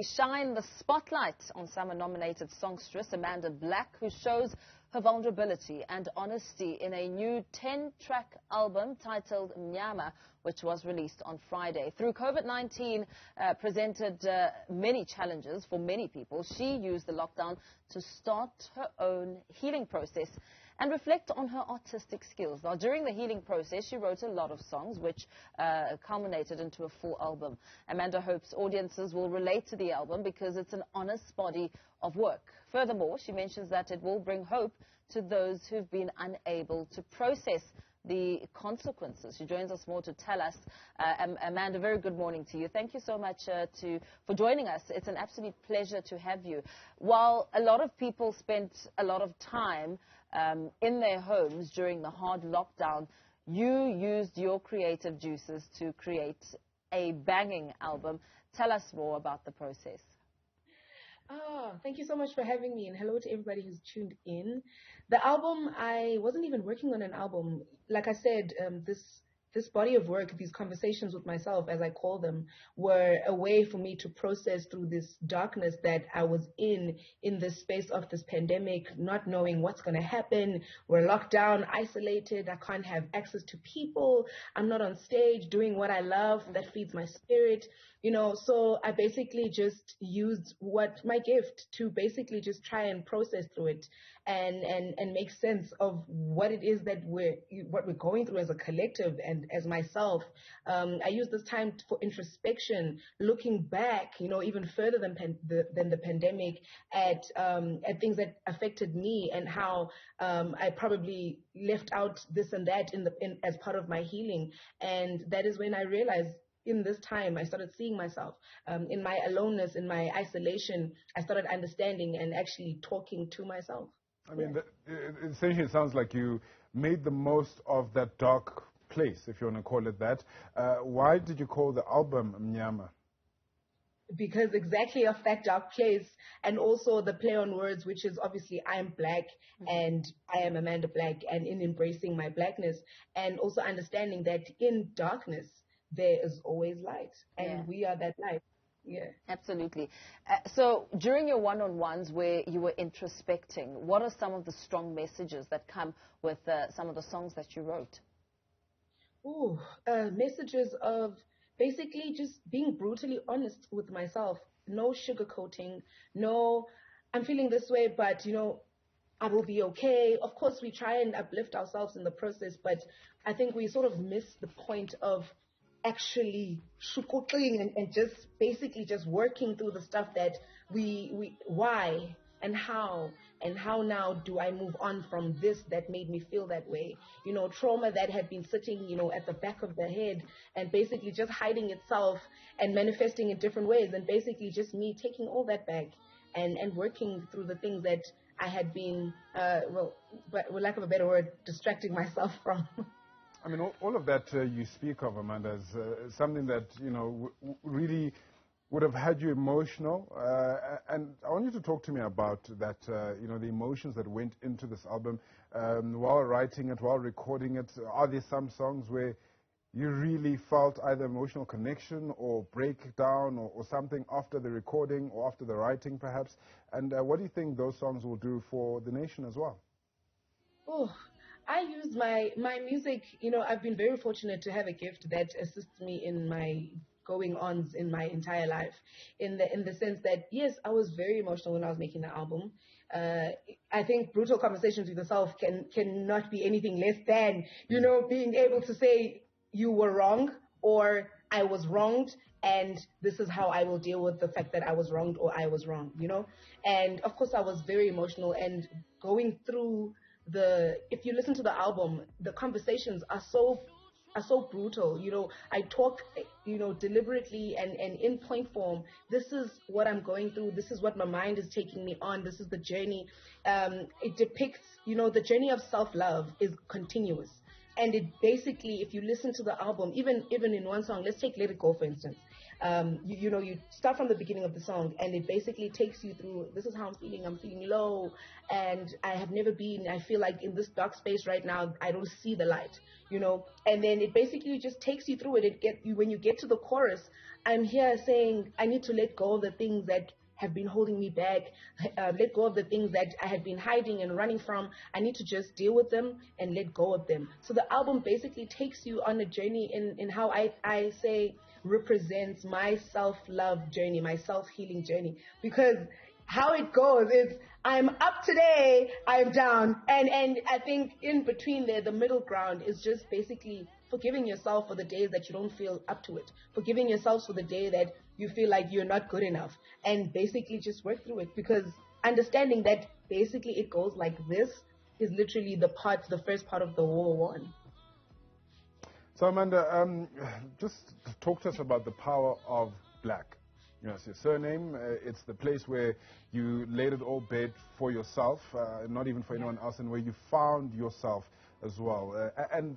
Shine the spotlight on summer-nominated songstress Amanda Black, who shows her vulnerability and honesty in a new 10-track album titled Mnyama, which was released on Friday. Through COVID-19 presented many challenges for many people, she used the lockdown to start her own healing process and reflect on her artistic skills. Now, during the healing process, she wrote a lot of songs, which culminated into a full album. Amanda hopes audiences will relate to the album because it's an honest body of work. Furthermore, she mentions that it will bring hope to those who've been unable to process the consequences. She joins us more to tell us. Amanda, very good morning to you. Thank you so much for joining us. It's an absolute pleasure to have you. While a lot of people spent a lot of time in their homes during the hard lockdown, you used your creative juices to create a banging album. Tell us more about the process. Oh, thank you so much for having me, and hello to everybody who's tuned in. The album, I wasn't even working on an album. Like I said, this body of work, these conversations with myself, as I call them, were a way for me to process through this darkness that I was in this space of this pandemic, not knowing what's going to happen. We're locked down, isolated. I can't have access to people. I'm not on stage doing what I love that feeds my spirit. So I basically just used my gift to basically just try and process through it and make sense of what it is that we're going through as a collective and as myself. I use this time for introspection, looking back, even further than the pandemic at things that affected me and how I probably left out this and that as part of my healing. And that is when I realized, in this time, I started seeing myself in my aloneness, in my isolation. I started understanding and actually talking to myself. I mean, essentially, it sounds like you made the most of that dark place, if you want to call it that. Why did you call the album Mnyama? Because exactly of that dark place, and also the play on words, which is obviously I am black and I am Amanda Black, and in embracing my blackness, and also understanding that in darkness, there is always light, and we are that light. Yeah, absolutely. So during your one-on-ones where you were introspecting, what are some of the strong messages that come with some of the songs that you wrote? Messages of basically just being brutally honest with myself. No sugarcoating. No, I'm feeling this way, but I will be okay. Of course, we try and uplift ourselves in the process, but I think we sort of miss the point of actually shukuking and just basically just working through the stuff that why and how now do I move on from this that made me feel that way? Trauma that had been sitting, at the back of the head and basically just hiding itself and manifesting in different ways, and basically just me taking all that back and working through the things that I had been, but for lack of a better word, distracting myself from. I mean, all of that you speak of, Amanda, is something that, really would have had you emotional. And I want you to talk to me about that, the emotions that went into this album while writing it, while recording it. Are there some songs where you really felt either emotional connection or breakdown or something after the recording or after the writing, perhaps? And what do you think those songs will do for the nation as well? I use my music, I've been very fortunate to have a gift that assists me in my going-ons in my entire life, in the sense that, yes, I was very emotional when I was making the album. I think brutal conversations with yourself cannot be anything less than, being able to say you were wrong or I was wronged, and this is how I will deal with the fact that I was wronged or I was wrong, And of course I was very emotional, and going through if you listen to the album, the conversations are so brutal. I talk, deliberately and in point form. This is what I'm going through. This is what my mind is taking me on. This is the journey. It depicts, the journey of self-love is continuous. And it basically, if you listen to the album, even in one song, let's take Let It Go, for instance. You start from the beginning of the song, and it basically takes you through, this is how I'm feeling low, and I feel like in this dark space right now, I don't see the light, and then it basically just takes you through it. When you get to the chorus, I'm here saying, I need to let go of the things that have been holding me back, let go of the things that I have been hiding and running from. I need to just deal with them and let go of them. So the album basically takes you on a journey in how I say represents my self-love journey, my self-healing journey. Because how it goes is, I'm up today, I'm down. And I think in between there, the middle ground is just basically forgiving yourself for the days that you don't feel up to it. Forgiving yourself for the day that you feel like you're not good enough. And basically just work through it. Because understanding that basically it goes like this is literally the first part of the war one. So Amanda, just talk to us about the power of black. It's your surname. It's the place where you laid it all bare for yourself, not even for anyone else, and where you found yourself as well. And,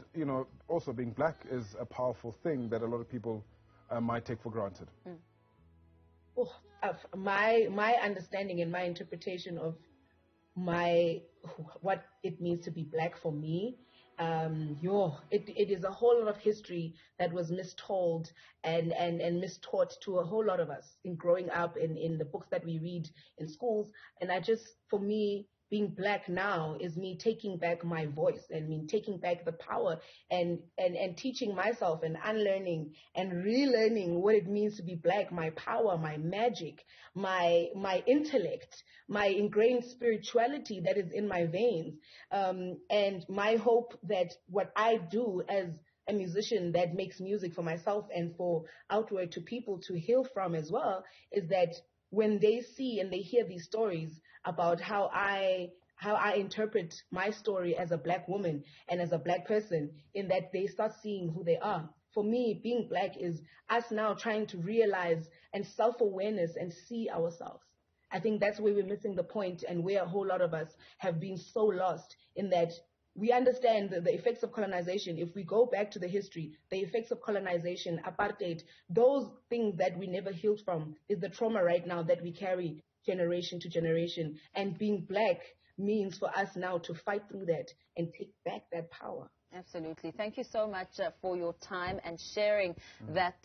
also being black is a powerful thing that a lot of people might take for granted. Oh, my understanding and my interpretation of what it means to be black for me, it is a whole lot of history that was mistold and mistaught to a whole lot of us in growing up in the books that we read in schools. And for me, being black now is me taking back my voice and me taking back the power and teaching myself and unlearning and relearning what it means to be black, my power, my magic, my intellect, my ingrained spirituality that is in my veins. And my hope that what I do as a musician that makes music for myself and for outward to people to heal from as well is that when they see and they hear these stories about how I interpret my story as a black woman and as a black person, in that they start seeing who they are. For me, being black is us now trying to realize and self-awareness and see ourselves. I think that's where we're missing the point and where a whole lot of us have been so lost, in that we understand the effects of colonization. If we go back to the history, the effects of colonization, apartheid, those things that we never healed from is the trauma right now that we carry generation to generation. And being black means for us now to fight through that and take back that power. Absolutely. Thank you so much for your time and sharing that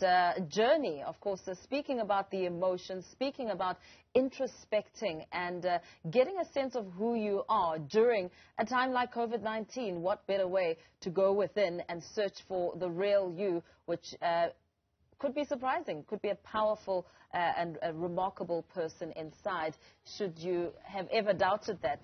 journey. Of course, speaking about the emotions, speaking about introspecting and getting a sense of who you are during a time like COVID-19. What better way to go within and search for the real you, which could be surprising, could be a powerful and a remarkable person inside, should you have ever doubted that.